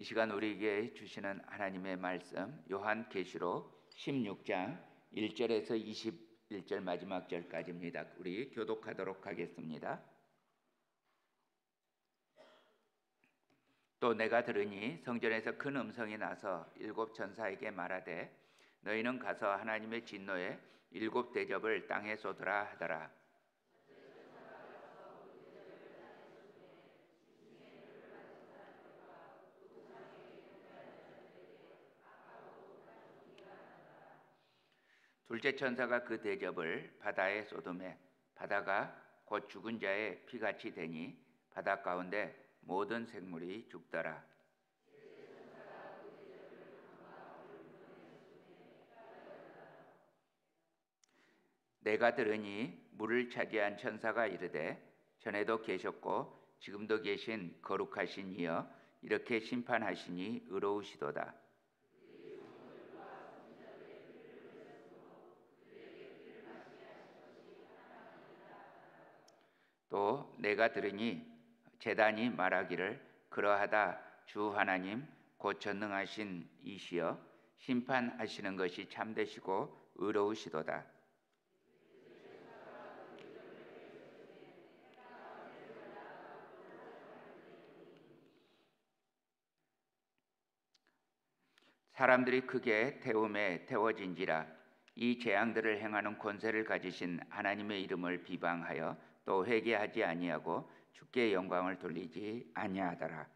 이 시간 우리에게 주시는 하나님의 말씀 요한계시록 16장 1절에서 21절 마지막 절까지입니다. 우리 교독하도록 하겠습니다. 또 내가 들으니 성전에서 큰 음성이 나서 일곱 천사에게 말하되 너희는 가서 하나님의 진노의 일곱 대접을 땅에 쏟으라 하더라. 둘째 천사가 그 대접을 바다에 쏟으매 바다가 곧 죽은 자의 피같이 되니 바다 가운데 모든 생물이 죽더라. 내가 들으니 물을 차지한 천사가 이르되 전에도 계셨고 지금도 계신 거룩하신 이여 이렇게 심판하시니 의로우시도다. 또 내가 들으니 제단이 말하기를 그러하다 주 하나님 곧 전능하신 이시여 심판하시는 것이 참되시고 의로우시도다. 사람들이 크게 태움에 태워진지라. 이 재앙들을 행하는 권세를 가지신 하나님의 이름을 비방하여 또 회개하지 아니하고 주께 영광을 돌리지 아니하더라.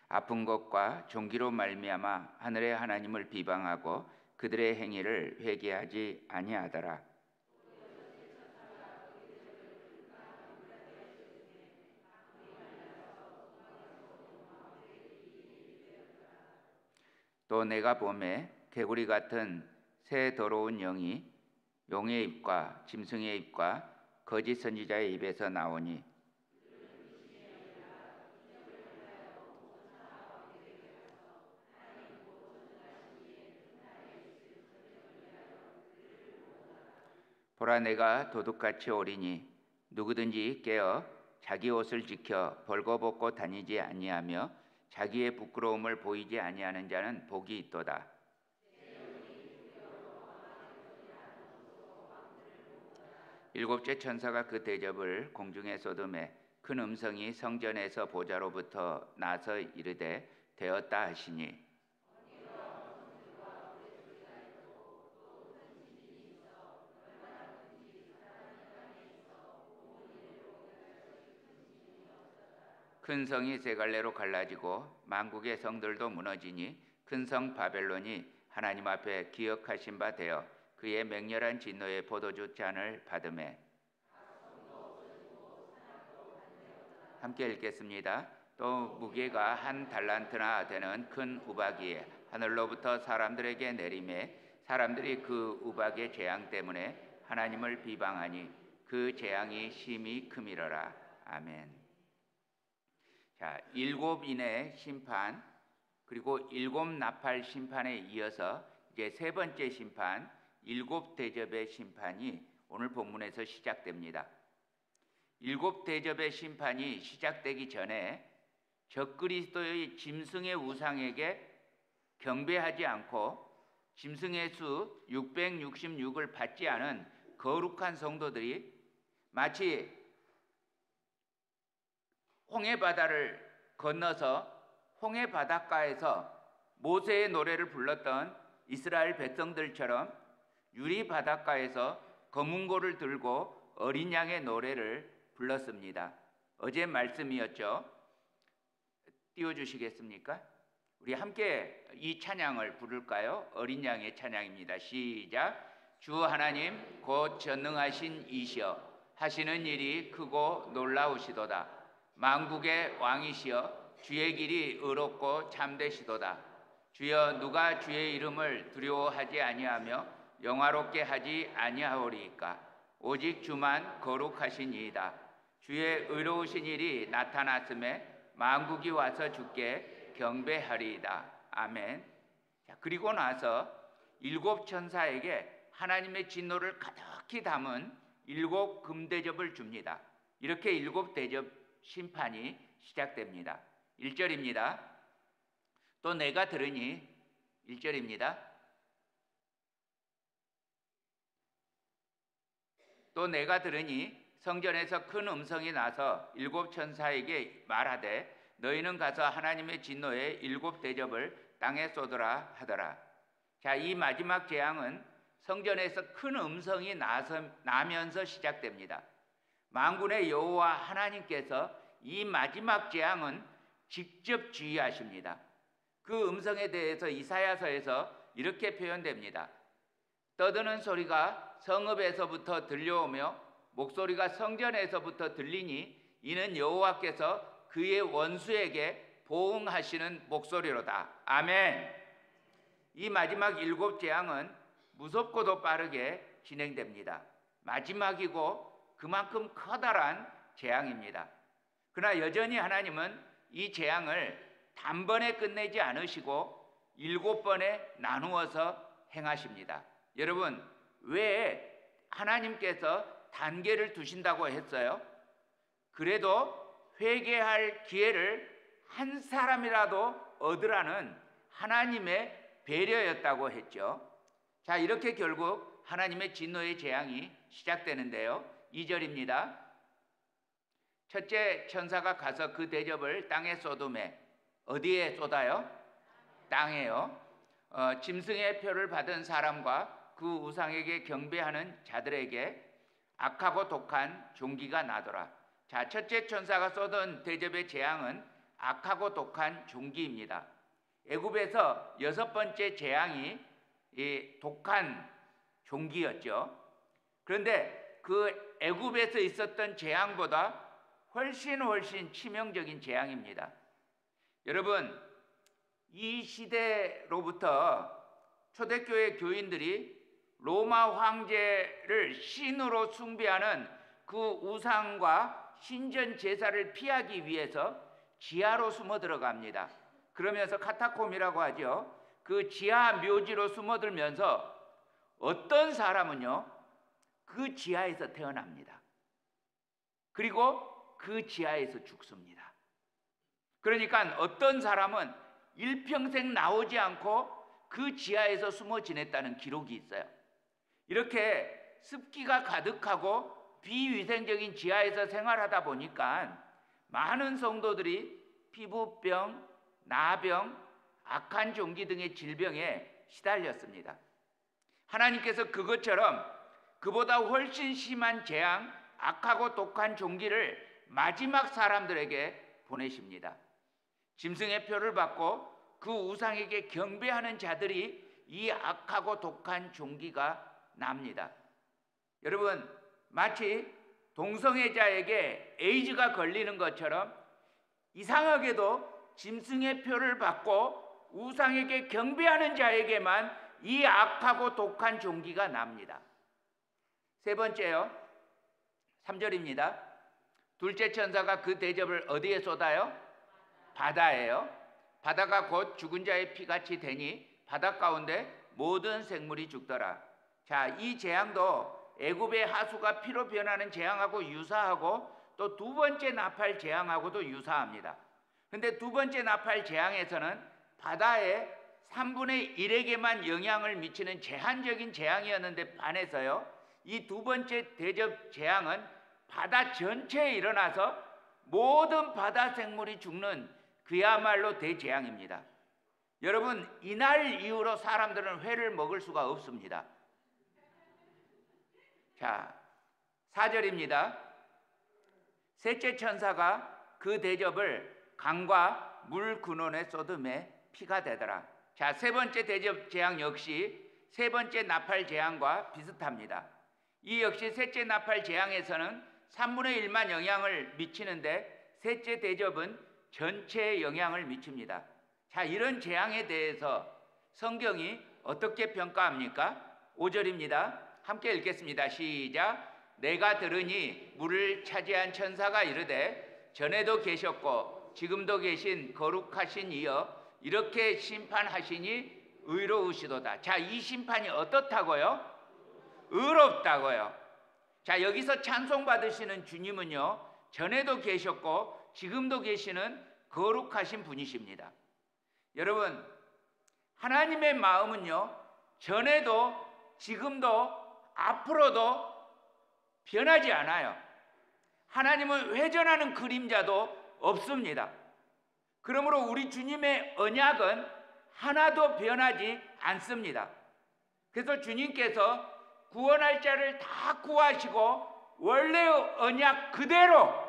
아픈 것과 종기로 말미암아 하늘의 하나님을 비방하고 그들의 행위를 회개하지 아니하더라. 또 내가 보매 개구리 같은 새 더러운 영이 용의 입과 짐승의 입과 거짓 선지자의 입에서 나오니 보라 내가 도둑같이 오리니 누구든지 깨어 자기 옷을 지켜 벌거벗고 다니지 아니하며 자기의 부끄러움을 보이지 아니하는 자는 복이 있도다. 일곱째 천사가 그 대접을 공중에 쏟으매 큰 음성이 성전에서 보좌로부터 나서 이르되 되었다 하시니 큰 성이 세 갈래로 갈라지고 만국의 성들도 무너지니 큰 성 바벨론이 하나님 앞에 기억하신 바 되어 그의 맹렬한 진노의 포도주 잔을 받으매. 함께 읽겠습니다. 또 무게가 한 달란트나 되는 큰 우박이 하늘로부터 사람들에게 내리매 사람들이 그 우박의 재앙 때문에 하나님을 비방하니 그 재앙이 심히 크미러라. 아멘. 자, 일곱인의 심판 그리고 일곱 나팔 심판에 이어서 이제 세 번째 심판 일곱 대접의 심판이 오늘 본문에서 시작됩니다. 일곱 대접의 심판이 시작되기 전에 적그리스도의 짐승의 우상에게 경배하지 않고 짐승의 수 666을 받지 않은 거룩한 성도들이 마치 홍해바다를 건너서 홍해바닷가에서 모세의 노래를 불렀던 이스라엘 백성들처럼 유리바닷가에서 검은고를 들고 어린 양의 노래를 불렀습니다. 어제 말씀이었죠. 띄워주시겠습니까? 우리 함께 이 찬양을 부를까요? 어린 양의 찬양입니다. 시작. 주 하나님 곧 전능하신 이시여 하시는 일이 크고 놀라우시도다. 만국의 왕이시여 주의 길이 의롭고 참되시도다. 주여 누가 주의 이름을 두려워하지 아니하며 영화롭게 하지 아니하오리이까. 오직 주만 거룩하시니이다. 주의 의로우신 일이 나타났음에 만국이 와서 주께 경배하리이다. 아멘. 자, 그리고 나서 일곱 천사에게 하나님의 진노를 가득히 담은 일곱 금대접을 줍니다. 이렇게 일곱 대접 심판이 시작됩니다. 1절입니다. 또 내가 들으니 1절입니다. 또 내가 들으니 성전에서 큰 음성이 나서 일곱 천사에게 말하되 너희는 가서 하나님의 진노의 일곱 대접을 땅에 쏟으라 하더라. 자, 이 마지막 재앙은 성전에서 큰 음성이 나면서 시작됩니다. 만군의 여호와 하나님께서 이 마지막 재앙은 직접 주의하십니다. 그 음성에 대해서 이사야서에서 이렇게 표현됩니다. 떠드는 소리가 성읍에서부터 들려오며 목소리가 성전에서부터 들리니 이는 여호와께서 그의 원수에게 보응하시는 목소리로다. 아멘. 이 마지막 일곱 재앙은 무섭고도 빠르게 진행됩니다. 마지막이고 그만큼 커다란 재앙입니다. 그러나 여전히 하나님은 이 재앙을 단번에 끝내지 않으시고 7번에 나누어서 행하십니다. 여러분, 왜 하나님께서 단계를 두신다고 했어요? 그래도 회개할 기회를 한 사람이라도 얻으라는 하나님의 배려였다고 했죠. 자, 이렇게 결국 하나님의 진노의 재앙이 시작되는데요. 2절입니다. 첫째 천사가 가서 그 대접을 땅에 쏟음에, 어디에 쏟아요? 땅에요. 짐승의 표를 받은 사람과 그 우상에게 경배하는 자들에게 악하고 독한 종기가 나더라. 자, 첫째 천사가 쏟은 대접의 재앙은 악하고 독한 종기입니다. 애굽에서 6번째 재앙이 이 독한 종기였죠. 그런데 그 애굽에서 있었던 재앙보다 훨씬 치명적인 재앙입니다. 여러분, 이 시대로부터 초대교회 교인들이 로마 황제를 신으로 숭배하는 그 우상과 신전 제사를 피하기 위해서 지하로 숨어 들어갑니다. 그러면서 카타콤이라고 하죠. 그 지하 묘지로 숨어들면서 어떤 사람은요, 그 지하에서 태어납니다. 그리고 그 지하에서 죽습니다. 그러니까 어떤 사람은 일평생 나오지 않고 그 지하에서 숨어 지냈다는 기록이 있어요. 이렇게 습기가 가득하고 비위생적인 지하에서 생활하다 보니까 많은 성도들이 피부병, 나병, 악한 종기 등의 질병에 시달렸습니다. 하나님께서 그것처럼 그보다 훨씬 심한 재앙, 악하고 독한 종기를 마지막 사람들에게 보내십니다. 짐승의 표를 받고 그 우상에게 경배하는 자들이 이 악하고 독한 종기가 납니다. 여러분, 마치 동성애자에게 에이즈가 걸리는 것처럼 이상하게도 짐승의 표를 받고 우상에게 경배하는 자에게만 이 악하고 독한 종기가 납니다. 세 번째요, 3절입니다. 둘째 천사가 그 대접을 어디에 쏟아요? 바다예요. 바다가 곧 죽은 자의 피같이 되니 바다 가운데 모든 생물이 죽더라. 자, 이 재앙도 애굽의 하수가 피로 변하는 재앙하고 유사하고 또 두 번째 나팔 재앙하고도 유사합니다. 그런데 두 번째 나팔 재앙에서는 바다의 3분의 1에게만 영향을 미치는 제한적인 재앙이었는데 반해서요, 이 두 번째 대접 재앙은 바다 전체에 일어나서 모든 바다 생물이 죽는 그야말로 대재앙입니다. 여러분, 이날 이후로 사람들은 회를 먹을 수가 없습니다. 자, 4절입니다. 셋째 천사가 그 대접을 강과 물 근원에 쏟음에 피가 되더라. 자, 세 번째 대접 재앙 역시 세 번째 나팔 재앙과 비슷합니다. 이 역시 셋째 나팔 재앙에서는 3분의 1만 영향을 미치는데 셋째 대접은 전체에 영향을 미칩니다. 자, 이런 재앙에 대해서 성경이 어떻게 평가합니까? 5절입니다. 함께 읽겠습니다. 시작. 내가 들으니 물을 차지한 천사가 이르되 전에도 계셨고 지금도 계신 거룩하신 이여 이렇게 심판하시니 의로우시도다. 자, 이 심판이 어떻다고요? 의롭다고요. 자, 여기서 찬송 받으시는 주님은요, 전에도 계셨고 지금도 계시는 거룩하신 분이십니다. 여러분, 하나님의 마음은요, 전에도 지금도 앞으로도 변하지 않아요. 하나님은 회전하는 그림자도 없습니다. 그러므로 우리 주님의 언약은 하나도 변하지 않습니다. 그래서 주님께서 구원할 자를 다 구하시고 원래의 언약 그대로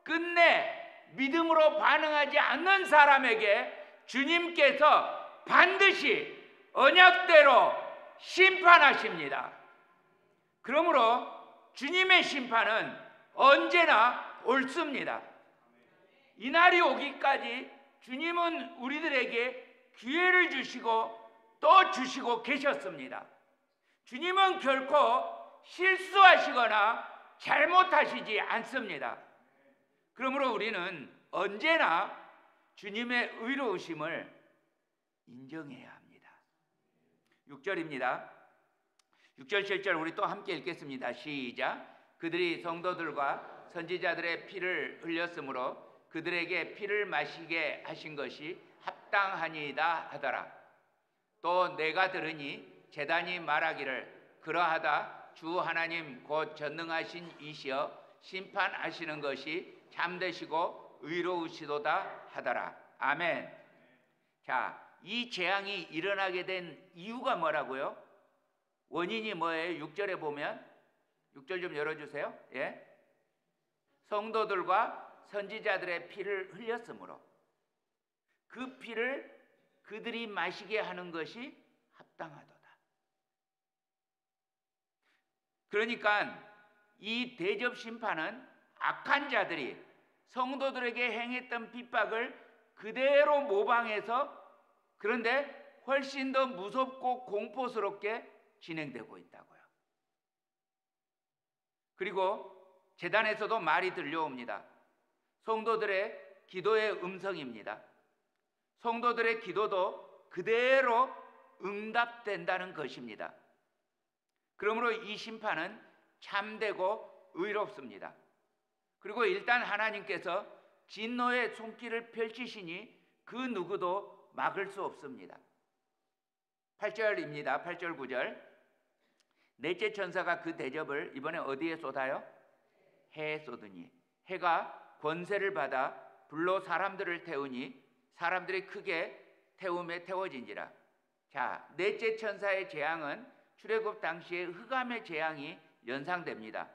끝내 믿음으로 반응하지 않는 사람에게 주님께서 반드시 언약대로 심판하십니다. 그러므로 주님의 심판은 언제나 옳습니다. 이날이 오기까지 주님은 우리들에게 기회를 주시고 또 주시고 계셨습니다. 주님은 결코 실수하시거나 잘못하시지 않습니다. 그러므로 우리는 언제나 주님의 의로우심을 인정해야 합니다. 6절입니다. 6절 7절 우리 또 함께 읽겠습니다. 시작. 그들이 성도들과 선지자들의 피를 흘렸으므로 그들에게 피를 마시게 하신 것이 합당하니이다 하더라. 또 내가 들으니 제단이 말하기를 그러하다 주 하나님 곧 전능하신 이시여 심판하시는 것이 참되시고 의로우시도다 하더라. 아멘. 자, 이 재앙이 일어나게 된 이유가 뭐라고요? 원인이 뭐예요? 6절에 보면 6절 좀 열어주세요. 예? 성도들과 선지자들의 피를 흘렸으므로 그 피를 그들이 마시게 하는 것이 합당하도다. 그러니까 이 대접 심판은 악한 자들이 성도들에게 행했던 핍박을 그대로 모방해서 그런데 훨씬 더 무섭고 공포스럽게 진행되고 있다고요. 그리고 제단에서도 말이 들려옵니다. 성도들의 기도의 음성입니다. 성도들의 기도도 그대로 응답된다는 것입니다. 그러므로 이 심판은 참되고 의롭습니다. 그리고 일단 하나님께서 진노의 손길을 펼치시니 그 누구도 막을 수 없습니다. 8절입니다. 8절 9절. 넷째 천사가 그 대접을 이번에 어디에 쏟아요? 해에 쏟으니 해가 권세를 받아 불로 사람들을 태우니 사람들이 크게 태움에 태워진지라. 자, 넷째 천사의 재앙은 출애굽 당시에 흑암의 재앙이 연상됩니다.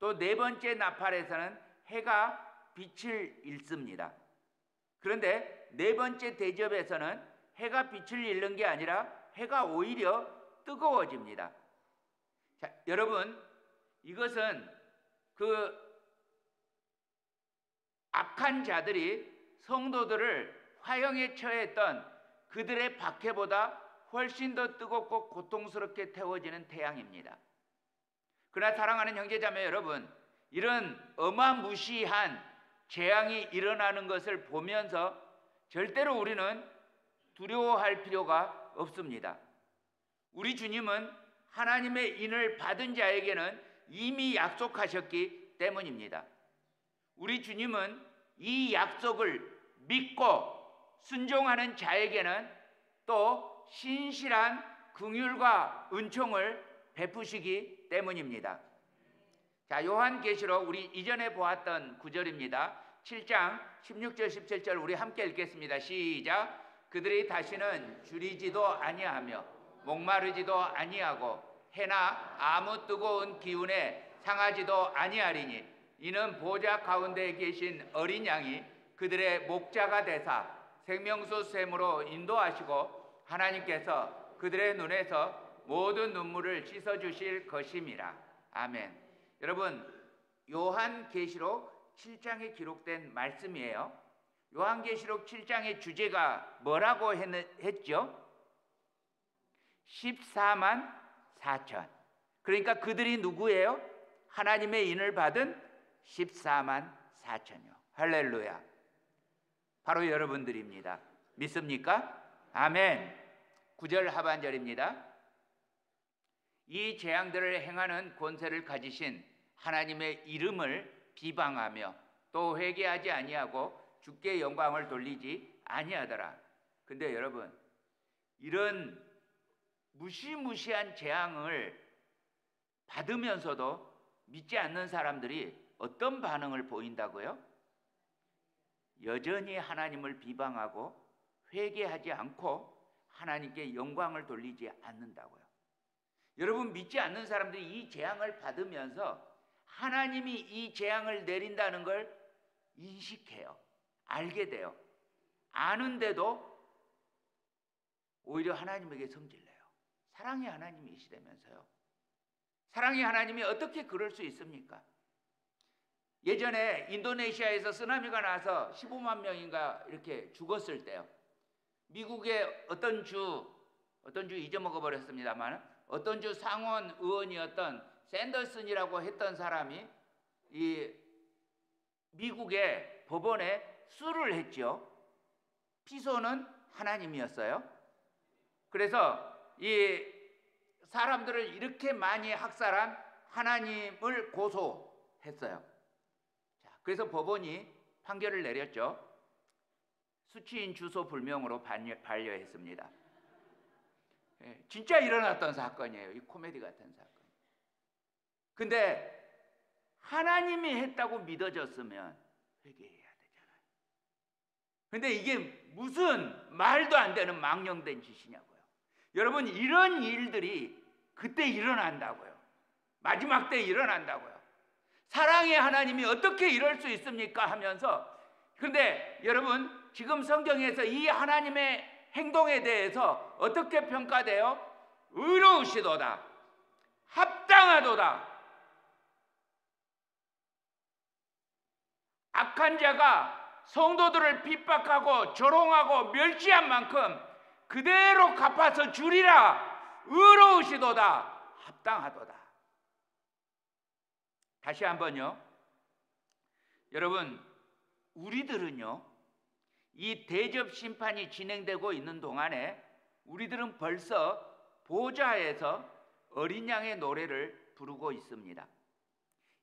또 네 번째 나팔에서는 해가 빛을 잃습니다. 그런데 네 번째 대접에서는 해가 빛을 잃는 게 아니라 해가 오히려 뜨거워집니다. 자, 여러분, 이것은 그 악한 자들이 성도들을 화형에 처했던 그들의 박해보다 훨씬 더 뜨겁고 고통스럽게 태워지는 태양입니다. 그러나 사랑하는 형제자매 여러분, 이런 어마무시한 재앙이 일어나는 것을 보면서 절대로 우리는 두려워할 필요가 없습니다. 우리 주님은 하나님의 인을 받은 자에게는 이미 약속하셨기 때문입니다. 우리 주님은 이 약속을 믿고 순종하는 자에게는 또 신실한 긍휼과 은총을 베푸시기 때문입니다. 자, 요한계시록 우리 이전에 보았던 구절입니다. 7장 16절 17절 우리 함께 읽겠습니다. 시작. 그들이 다시는 줄이지도 아니하며 목마르지도 아니하고 해나 아무 뜨거운 기운에 상하지도 아니하리니 이는 보좌 가운데 계신 어린 양이 그들의 목자가 되사 생명수 샘으로 인도하시고 하나님께서 그들의 눈에서 모든 눈물을 씻어주실 것임이라. 아멘. 여러분, 요한계시록 7장에 기록된 말씀이에요. 요한계시록 7장의 주제가 뭐라고 했죠? 14만 4천. 그러니까 그들이 누구예요? 하나님의 인을 받은 14만 4천이요. 할렐루야. 바로 여러분들입니다. 믿습니까? 아멘. 9절 하반절입니다. 이 재앙들을 행하는 권세를 가지신 하나님의 이름을 비방하며 또 회개하지 아니하고 주께 영광을 돌리지 아니하더라. 근데 여러분, 이런 무시무시한 재앙을 받으면서도 믿지 않는 사람들이 어떤 반응을 보인다고요? 여전히 하나님을 비방하고 회개하지 않고 하나님께 영광을 돌리지 않는다고요. 여러분, 믿지 않는 사람들이 이 재앙을 받으면서 하나님이 이 재앙을 내린다는 걸 인식해요. 알게 돼요. 아는데도 오히려 하나님에게 성질내요. 사랑의 하나님이시다면서요. 사랑의 하나님이 어떻게 그럴 수 있습니까? 예전에 인도네시아에서 쓰나미가 나서 15만 명인가 이렇게 죽었을 때요. 미국의 어떤 주 잊어먹어 버렸습니다만 어떤 주 상원 의원이었던 샌더슨이라고 했던 사람이 이 미국의 법원에 수를 했죠. 피소는 하나님이었어요. 그래서 이 사람들을 이렇게 많이 학살한 하나님을 고소했어요. 자, 그래서 법원이 판결을 내렸죠. 수치인 주소 불명으로 반려했습니다. 진짜 일어났던 사건이에요. 이 코미디 같은 사건. 근데 하나님이 했다고 믿어졌으면 회개해야 되잖아요. 근데 이게 무슨 말도 안 되는 망령된 짓이냐고요. 여러분, 이런 일들이 그때 일어난다고요. 마지막 때 일어난다고요. 사랑의 하나님이 어떻게 이럴 수 있습니까? 하면서, 근데 여러분, 지금 성경에서 이 하나님의 행동에 대해서 어떻게 평가돼요? 의로우시도다, 합당하도다. 악한 자가 성도들을 핍박하고 조롱하고 멸시한 만큼 그대로 갚아서 주리라. 의로우시도다, 합당하도다. 다시 한번요. 여러분, 우리들은요, 이 대접 심판이 진행되고 있는 동안에 우리들은 벌써 보좌에서 어린 양의 노래를 부르고 있습니다.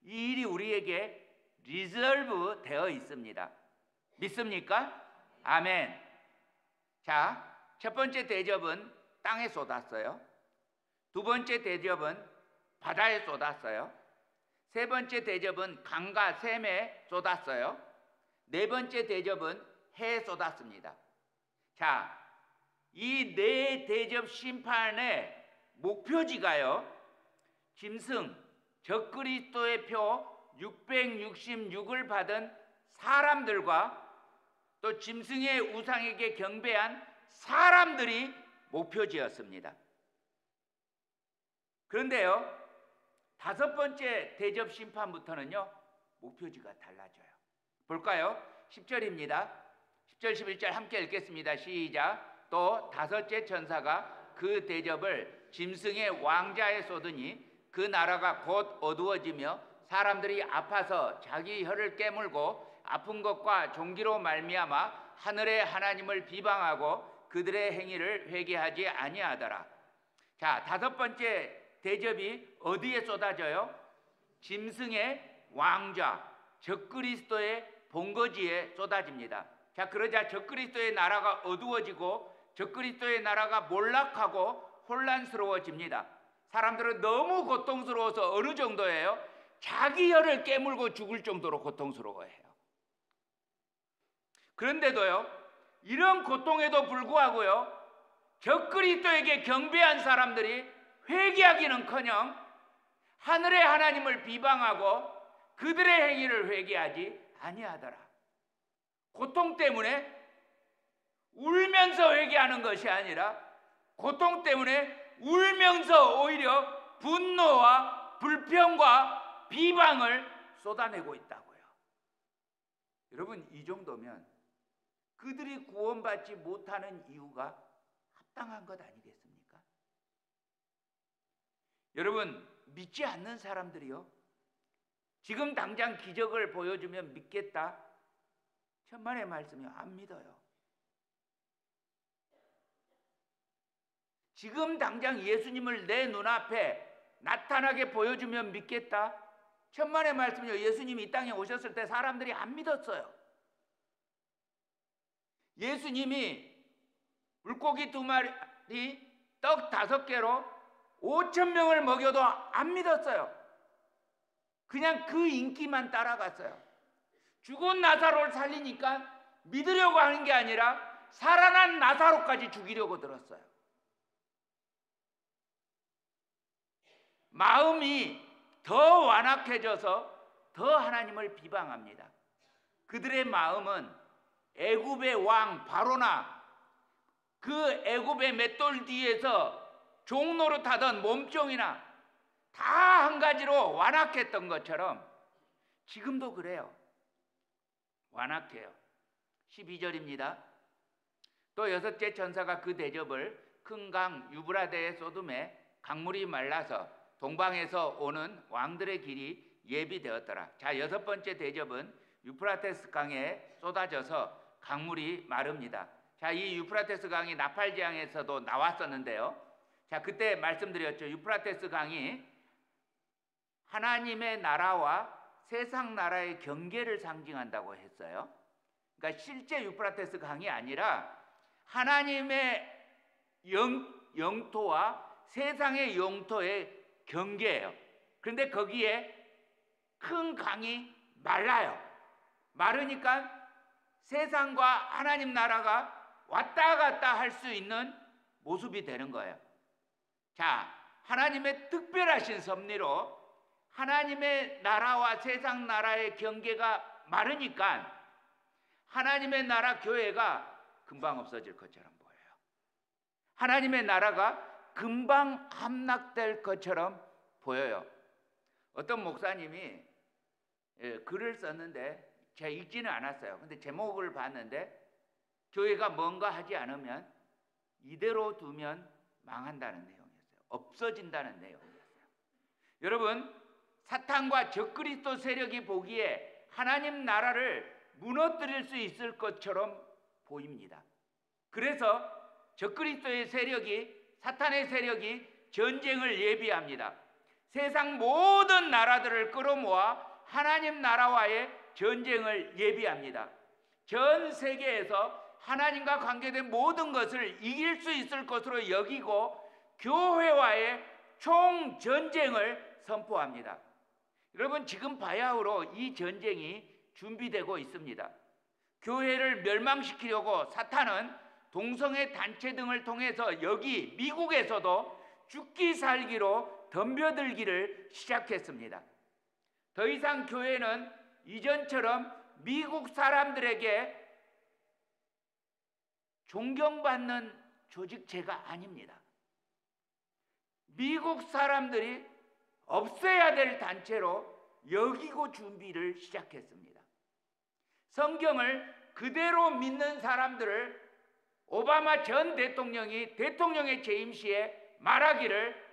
이 일이 우리에게 리저브 되어 있습니다. 믿습니까? 아멘. 자, 첫 번째 대접은 땅에 쏟았어요. 두 번째 대접은 바다에 쏟았어요. 세 번째 대접은 강과 샘에 쏟았어요. 네 번째 대접은 해에 쏟았습니다. 자, 이 네 대접 심판의 목표지가요, 짐승 적그리스도의 표 666을 받은 사람들과 또 짐승의 우상에게 경배한 사람들이 목표지였습니다. 그런데요, 다섯 번째 대접 심판부터는요, 목표지가 달라져요. 볼까요? 10절입니다. 10절 11절 함께 읽겠습니다. 시작. 또 다섯째 천사가 그 대접을 짐승의 왕자에 쏟으니 그 나라가 곧 어두워지며 사람들이 아파서 자기 혀를 깨물고 아픈 것과 종기로 말미암아 하늘의 하나님을 비방하고 그들의 행위를 회개하지 아니하더라. 자, 다섯 번째 대접이 어디에 쏟아져요? 짐승의 왕좌, 적그리스도의 본거지에 쏟아집니다. 자, 그러자 적그리스도의 나라가 어두워지고 적그리스도의 나라가 몰락하고 혼란스러워집니다. 사람들은 너무 고통스러워서 어느 정도예요? 자기 혀를 깨물고 죽을 정도로 고통스러워해요. 그런데도요, 이런 고통에도 불구하고요, 적그리스도에게 경배한 사람들이 회개하기는커녕 하늘의 하나님을 비방하고 그들의 행위를 회개하지 아니하더라. 고통 때문에 울면서 회개하는 것이 아니라 고통 때문에 울면서 오히려 분노와 불평과 비방을 쏟아내고 있다고요. 여러분, 이 정도면 그들이 구원받지 못하는 이유가 합당한 것 아니겠습니까? 여러분, 믿지 않는 사람들이요, 지금 당장 기적을 보여주면 믿겠다? 천만의 말씀이 안 믿어요. 지금 당장 예수님을 내 눈앞에 나타나게 보여주면 믿겠다? 천만의 말씀이요. 예수님이 이 땅에 오셨을 때 사람들이 안 믿었어요. 예수님이 물고기 2마리, 떡 5개로 5,000명을 먹여도 안 믿었어요. 그냥 그 인기만 따라갔어요. 죽은 나사로를 살리니까 믿으려고 하는 게 아니라 살아난 나사로까지 죽이려고 들었어요. 마음이 더 완악해져서 더 하나님을 비방합니다. 그들의 마음은 애굽의 왕 바로나 그 애굽의 맷돌 뒤에서 종노릇하던 몸종이나 다 한 가지로 완악했던 것처럼 지금도 그래요. 완악해요. 12절입니다. 또 6째 천사가 그 대접을 큰 강 유브라데에 쏟음에 강물이 말라서 동방에서 오는 왕들의 길이 예비되었더라. 자, 6번째 대접은 유프라테스 강에 쏟아져서 강물이 마릅니다. 자, 이 유프라테스 강이 나팔지향에서도 나왔었는데요. 자, 그때 말씀드렸죠. 유프라테스 강이 하나님의 나라와 세상 나라의 경계를 상징한다고 했어요. 그러니까 실제 유프라테스 강이 아니라 하나님의 영토와 세상의 영토의 경계예요. 그런데 거기에 큰 강이 말라요. 마르니까 세상과 하나님 나라가 왔다 갔다 할 수 있는 모습이 되는 거예요. 자, 하나님의 특별하신 섭리로 하나님의 나라와 세상 나라의 경계가 마르니까 하나님의 나라 교회가 금방 없어질 것처럼 보여요. 하나님의 나라가 금방 함락될 것처럼 보여요. 어떤 목사님이 글을 썼는데 제가 읽지는 않았어요. 근데 제목을 봤는데 교회가 뭔가 하지 않으면 이대로 두면 망한다는 내용이었어요. 없어진다는 내용이었어요. 여러분, 사탄과 적그리스도 세력이 보기에 하나님 나라를 무너뜨릴 수 있을 것처럼 보입니다. 그래서 적그리스도의 세력이, 사탄의 세력이 전쟁을 예비합니다. 세상 모든 나라들을 끌어모아 하나님 나라와의 전쟁을 예비합니다. 전 세계에서 하나님과 관계된 모든 것을 이길 수 있을 것으로 여기고 교회와의 총전쟁을 선포합니다. 여러분, 지금 바야흐로 이 전쟁이 준비되고 있습니다. 교회를 멸망시키려고 사탄은 동성애 단체 등을 통해서 여기 미국에서도 죽기 살기로 덤벼들기를 시작했습니다. 더 이상 교회는 이전처럼 미국 사람들에게 존경받는 조직체가 아닙니다. 미국 사람들이 없애야 될 단체로 여기고 준비를 시작했습니다. 성경을 그대로 믿는 사람들을 오바마 전 대통령이 대통령의 재임 시에 말하기를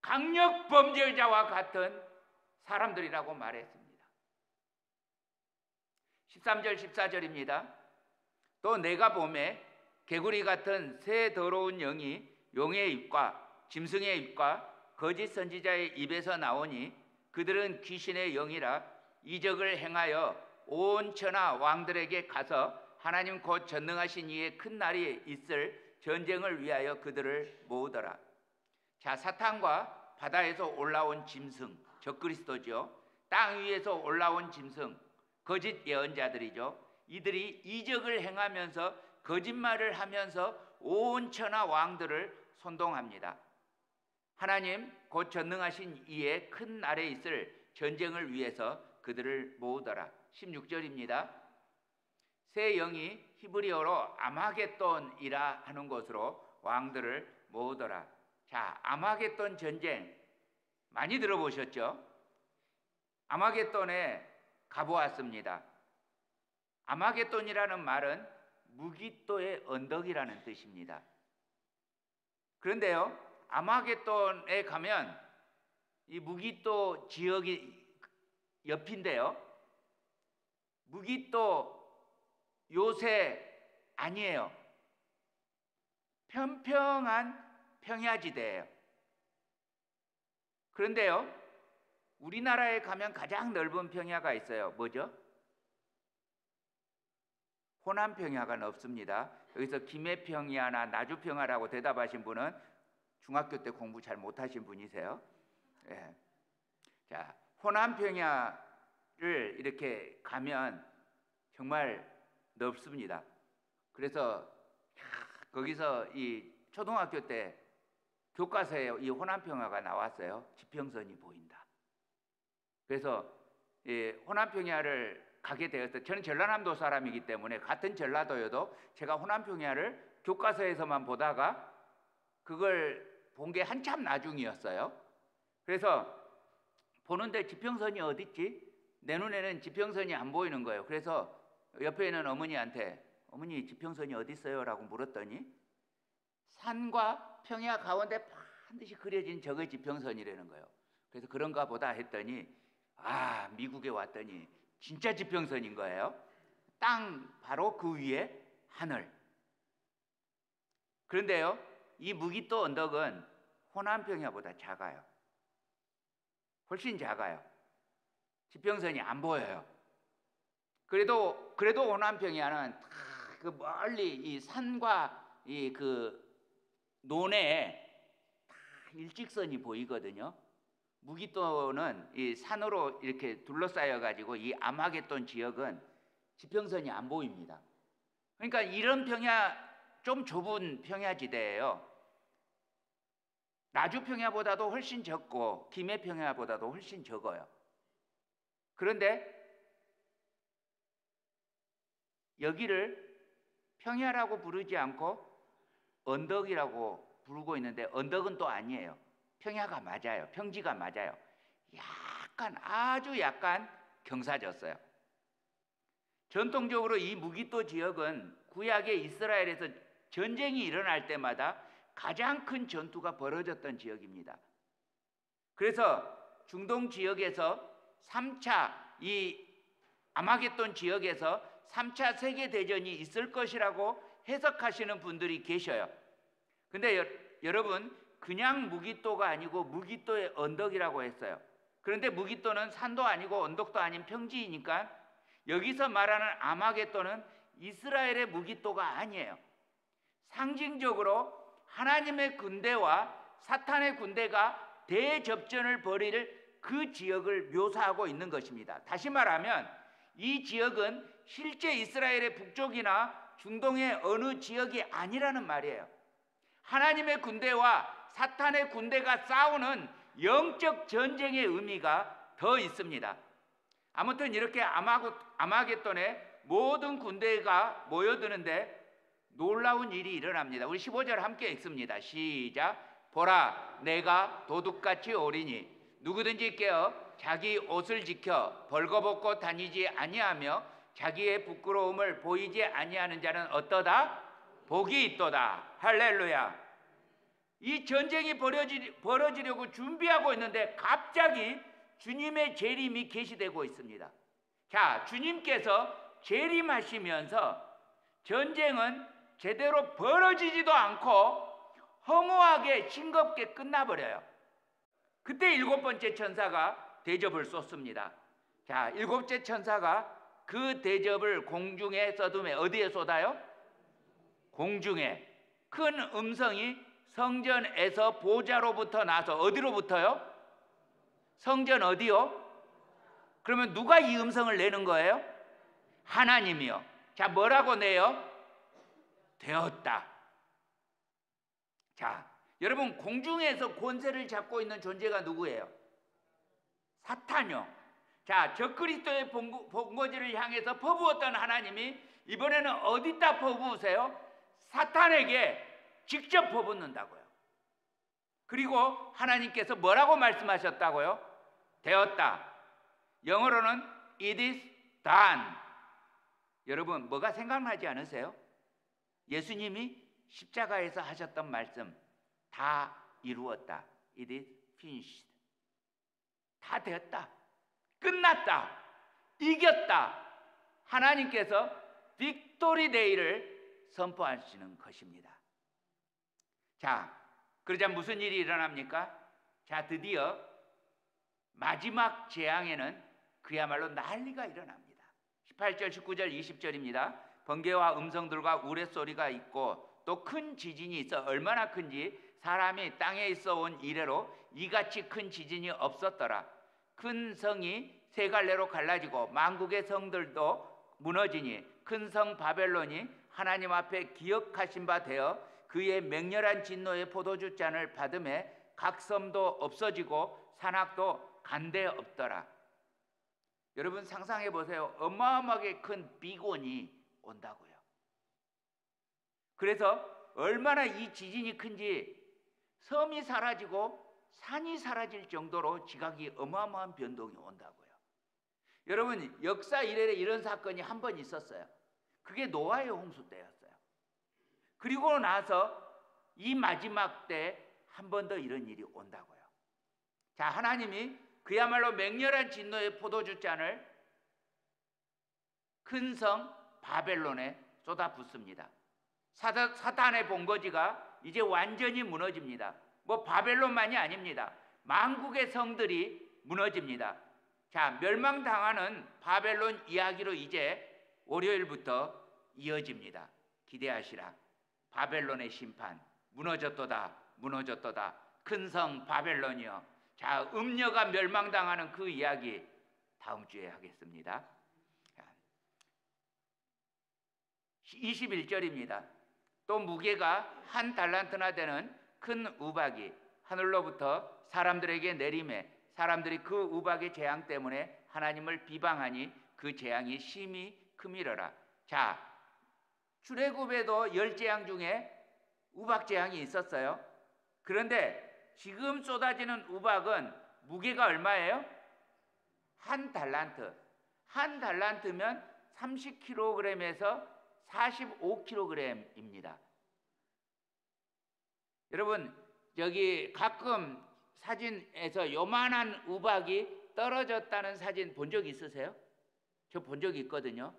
강력 범죄자와 같은 사람들이라고 말했습니다. 13절 14절입니다. 또 내가 보매 개구리 같은 새 더러운 영이 용의 입과 짐승의 입과 거짓 선지자의 입에서 나오니 그들은 귀신의 영이라 이적을 행하여 온 천하 왕들에게 가서 하나님 곧 전능하신 이의 큰 날이 있을 전쟁을 위하여 그들을 모으더라. 자, 사탄과 바다에서 올라온 짐승, 적그리스도죠. 땅 위에서 올라온 짐승, 거짓 예언자들이죠. 이들이 이적을 행하면서 거짓말을 하면서 온 천하 왕들을 선동합니다. 하나님 곧 전능하신 이의 큰 날에 있을 전쟁을 위해서 그들을 모으더라. 16절입니다. 새 영이 히브리어로 아마겟돈이라 하는 곳으로 왕들을 모으더라. 자, 아마겟돈 전쟁 많이 들어보셨죠? 아마겟돈에 가보았습니다. 아마겟돈이라는 말은 무기또의 언덕이라는 뜻입니다. 그런데요, 아마겟돈에 가면 이 무기또 지역이 옆인데요, 무기또 요새 아니에요. 평평한 평야지대예요. 그런데요, 우리나라에 가면 가장 넓은 평야가 있어요. 뭐죠? 호남평야가 넓습니다. 여기서 김해평야나 나주평야라고 대답하신 분은 중학교 때 공부 잘 못하신 분이세요. 예. 자, 호남평야를 이렇게 가면 정말 넓습니다. 그래서 거기서 이 초등학교 때 교과서에 이 호남평야가 나왔어요. 지평선이 보인다. 그래서 이 호남평야를 가게 되었어요. 저는 전라남도 사람이기 때문에 같은 전라도여도 제가 호남평야를 교과서에서만 보다가 그걸 본 게 한참 나중이었어요. 그래서 보는데 지평선이 어디 있지? 내 눈에는 지평선이 안 보이는 거예요. 그래서 옆에 있는 어머니한테 어머니 지평선이 어디 있어요? 라고 물었더니 산과 평야 가운데 반드시 그려진 저게 지평선이라는 거예요. 그래서 그런가 보다 했더니 미국에 왔더니 진짜 지평선인 거예요. 땅 바로 그 위에 하늘. 그런데요, 이 무기또 언덕은 호남평야보다 작아요. 훨씬 작아요. 지평선이 안 보여요. 그래도 호남평야는 그 멀리 이 산과 이 그 논에 다 일직선이 보이거든요. 무기또는 이 산으로 이렇게 둘러싸여 가지고 이 아마겟돈 지역은 지평선이 안 보입니다. 그러니까 이런 평야, 좀 좁은 평야지대예요. 나주평야보다도 훨씬 적고 김해평야보다도 훨씬 적어요. 그런데 여기를 평야라고 부르지 않고 언덕이라고 부르고 있는데 언덕은 또 아니에요. 평야가 맞아요. 평지가 맞아요. 아주 약간 경사졌어요. 전통적으로 이 무기또 지역은 구약의 이스라엘에서 전쟁이 일어날 때마다 가장 큰 전투가 벌어졌던 지역입니다. 그래서 중동 지역에서 3차 이 아마겟돈 지역에서 3차 세계대전이 있을 것이라고 해석하시는 분들이 계셔요. 근데 여러분, 그냥 무기또가 아니고 무기또의 언덕이라고 했어요. 그런데 무기또는 산도 아니고 언덕도 아닌 평지이니까 여기서 말하는 아마겟돈은 이스라엘의 무기또가 아니에요. 상징적으로 하나님의 군대와 사탄의 군대가 대접전을 벌일 그 지역을 묘사하고 있는 것입니다. 다시 말하면 이 지역은 실제 이스라엘의 북쪽이나 중동의 어느 지역이 아니라는 말이에요. 하나님의 군대와 사탄의 군대가 싸우는 영적 전쟁의 의미가 더 있습니다. 아무튼 이렇게 아마겟돈에 모든 군대가 모여드는데 놀라운 일이 일어납니다. 우리 15절 함께 읽습니다. 시작. 보라, 내가 도둑같이 오리니 누구든지 깨어 자기 옷을 지켜 벌거벗고 다니지 아니하며 자기의 부끄러움을 보이지 아니하는 자는 어떠다? 복이 있도다. 할렐루야. 이 전쟁이 벌어지려고 준비하고 있는데 갑자기 주님의 재림이 계시되고 있습니다. 자, 주님께서 재림하시면서 전쟁은 제대로 벌어지지도 않고 허무하게 싱겁게 끝나버려요. 그때 7번째 천사가 대접을 쏟습니다. 자, 7째 천사가 그 대접을 공중에 쏟음에 어디에 쏟아요? 공중에. 큰 음성이 성전에서 보좌로부터 나서 어디로부터요? 성전 어디요? 그러면 누가 이 음성을 내는 거예요? 하나님이요. 자, 뭐라고 내요? 되었다. 자, 여러분, 공중에서 권세를 잡고 있는 존재가 누구예요? 사탄이요. 자, 적그리스도의 본거지를 향해서 퍼부었던 하나님이 이번에는 어디다 퍼부으세요? 사탄에게 직접 퍼붓는다고요. 그리고 하나님께서 뭐라고 말씀하셨다고요? 되었다. 영어로는 it is done. 여러분, 뭐가 생각나지 않으세요? 예수님이 십자가에서 하셨던 말씀, 다 이루었다. It is finished. 다 되었다. 끝났다. 이겼다. 하나님께서 빅토리 데이를 선포하시는 것입니다. 자, 그러자 무슨 일이 일어납니까? 자, 드디어 마지막 재앙에는 그야말로 난리가 일어납니다. 18절, 19절, 20절입니다. 번개와 음성들과 우레소리가 있고 또 큰 지진이 있어 얼마나 큰지 사람이 땅에 있어 온 이래로 이같이 큰 지진이 없었더라. 큰 성이 세 갈래로 갈라지고 만국의 성들도 무너지니 큰 성 바벨론이 하나님 앞에 기억하신 바 되어 그의 맹렬한 진노의 포도주 잔을 받음에 각 섬도 없어지고 산악도 간데 없더라. 여러분 상상해 보세요. 어마어마하게 큰 비곤이 온다고요. 그래서 얼마나 이 지진이 큰지 섬이 사라지고 산이 사라질 정도로 지각이 어마어마한 변동이 온다고요. 여러분 역사 이래에 이런 사건이 한 번 있었어요. 그게 노아의 홍수 때였어요. 그리고 나서 이 마지막 때 한 번 더 이런 일이 온다고요. 자, 하나님이 그야말로 맹렬한 진노의 포도주 잔을 큰 성 바벨론에 쏟아붓습니다. 사탄의 본거지가 이제 완전히 무너집니다. 뭐 바벨론만이 아닙니다. 만국의 성들이 무너집니다. 자, 멸망당하는 바벨론 이야기로 이제 월요일부터 이어집니다. 기대하시라. 바벨론의 심판. 무너졌도다. 무너졌도다. 큰 성 바벨론이여. 자, 음녀가 멸망당하는 그 이야기 다음 주에 하겠습니다. 21절입니다. 또 무게가 1 달란트나 되는 큰 우박이 하늘로부터 사람들에게 내림에 사람들이 그 우박의 재앙 때문에 하나님을 비방하니 그 재앙이 심히 크미러라. 자, 출애굽에도 10재앙 중에 우박 재앙이 있었어요. 그런데 지금 쏟아지는 우박은 무게가 얼마예요? 1 달란트. 1 달란트면 30kg에서 45kg입니다. 여러분 여기 가끔 사진에서 요만한 우박이 떨어졌다는 사진 본 적 있으세요? 저 본 적이 있거든요.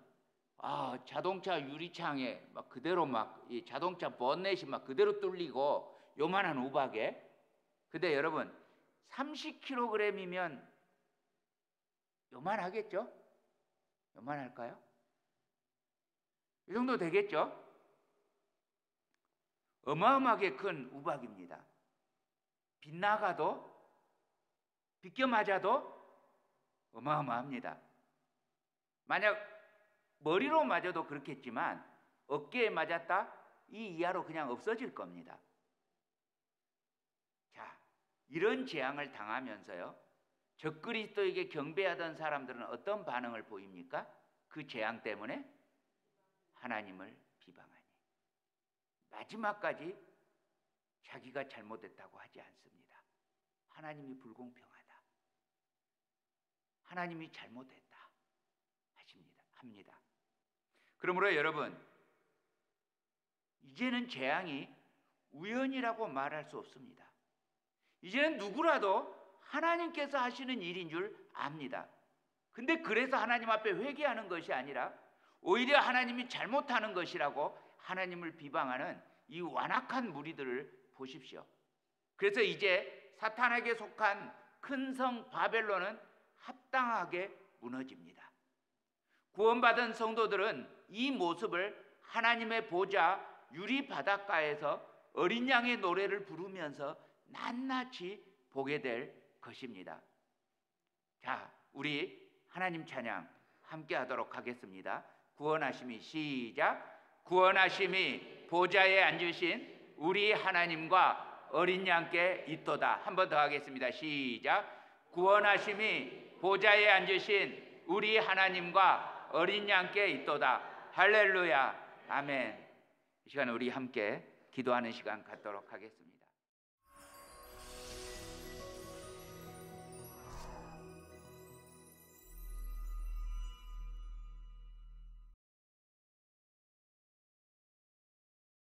아, 자동차 유리창에 막 그대로 막 이 자동차 본넷이 막 그대로 뚫리고 요만한 우박에. 근데 여러분 30kg이면 요만하겠죠? 요만할까요? 이 정도 되겠죠? 어마어마하게 큰 우박입니다. 빗나가도 비껴 맞아도 어마어마합니다. 만약 머리로 맞아도 그렇겠지만 어깨에 맞았다? 이 이하로 그냥 없어질 겁니다. 자, 이런 재앙을 당하면서요, 적그리스도에게 경배하던 사람들은 어떤 반응을 보입니까? 그 재앙 때문에 하나님을 비방하니 마지막까지 자기가 잘못했다고 하지 않습니다. 하나님이 불공평하다, 하나님이 잘못했다 합니다. 그러므로 여러분, 이제는 재앙이 우연이라고 말할 수 없습니다. 이제는 누구라도 하나님께서 하시는 일인 줄 압니다. 근데 그래서 하나님 앞에 회개하는 것이 아니라 오히려 하나님이 잘못하는 것이라고 하나님을 비방하는 이 완악한 무리들을 보십시오. 그래서 이제 사탄에게 속한 큰 성 바벨론은 합당하게 무너집니다. 구원받은 성도들은 이 모습을 하나님의 보좌 유리 바닷가에서 어린 양의 노래를 부르면서 낱낱이 보게 될 것입니다. 자, 우리 하나님 찬양 함께 하도록 하겠습니다. 구원하심이 시작. 구원하심이 보좌에 앉으신 우리 하나님과 어린 양께 있도다. 한 번 더 하겠습니다. 시작. 구원하심이 보좌에 앉으신 우리 하나님과 어린 양께 있도다. 할렐루야. 아멘. 이 시간 우리 함께 기도하는 시간 갖도록 하겠습니다.